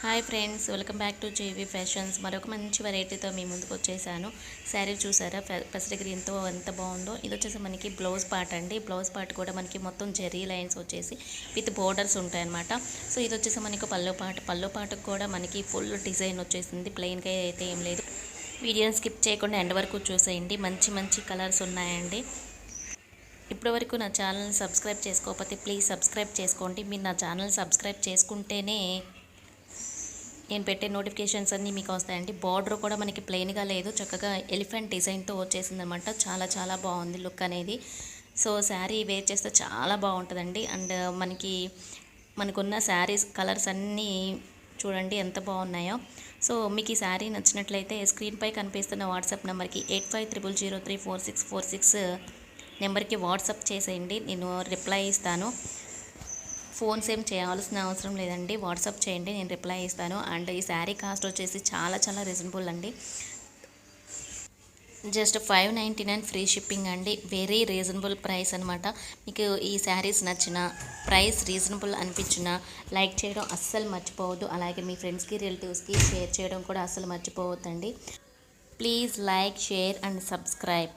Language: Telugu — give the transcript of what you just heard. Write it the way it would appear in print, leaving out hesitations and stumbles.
Hi friends, welcome back to JV fashions. మరొక మంచి వెరైటీతో మీ ముందుకు వచ్చేసాను. శారీ చూసారా పెసర గ్రీన్తో ఎంత బాగుందో. ఇది వచ్చేసి మనకి బ్లౌజ్ పార్ట్ అండి. బ్లౌజ్ పార్ట్ కూడా మనకి మొత్తం జెరీ లైన్స్ వచ్చేసి విత్ బోర్డర్స్ ఉంటాయన్నమాట. సో ఇది వచ్చేసి మనకి పళ్ళు పాటుకు కూడా మనకి ఫుల్ డిజైన్ వచ్చేసింది. ప్లెయిన్గా అయితే ఏం లేదు. వీడియోని స్కిప్ చేయకుండా ఎండ్ వరకు చూసేయండి. మంచి మంచి కలర్స్ ఉన్నాయండి. ఇప్పటివరకు నా ఛానల్ని సబ్స్క్రైబ్ చేసుకోకపోతే ప్లీజ్ సబ్స్క్రైబ్ చేసుకోండి. మీరు నా ఛానల్ సబ్స్క్రైబ్ చేసుకుంటేనే నేను పెట్టే నోటిఫికేషన్స్ అన్నీ మీకు వస్తాయండి. బార్డర్ కూడా మనకి ప్లెయిన్గా లేదు, చక్కగా ఎలిఫెంట్ డిజైన్తో వచ్చేసింది అనమాట. చాలా చాలా బాగుంది లుక్ అనేది. సో శారీ వేర్ చేస్తే చాలా బాగుంటుందండి. అండ్ మనకున్న శారీస్ కలర్స్ అన్నీ చూడండి ఎంత బాగున్నాయో. సో మీకు ఈ శారీ నచ్చినట్లయితే స్క్రీన్పై కనిపిస్తున్న వాట్సాప్ నెంబర్కి 8500034646 నెంబర్కి వాట్సాప్ చేసేయండి. నేను రిప్లై ఇస్తాను. ఫోన్స్ ఏం చేయాల్సిన అవసరం లేదండి, వాట్సాప్ చేయండి, నేను రిప్లై ఇస్తాను. అండ్ ఈ శారీ కాస్ట్ వచ్చేసి చాలా చాలా రీజనబుల్ అండి. జస్ట్ 599 ఫ్రీ షిప్పింగ్ అండి. వెరీ రీజనబుల్ ప్రైస్ అనమాట. మీకు ఈ శారీస్ నచ్చిన, ప్రైస్ రీజనబుల్ అనిపించిన లైక్ చేయడం అస్సలు మర్చిపోవద్దు. అలాగే మీ ఫ్రెండ్స్కి రిలేటివ్స్కి షేర్ చేయడం కూడా అస్సలు మర్చిపోవద్దండి. Please like, share and subscribe.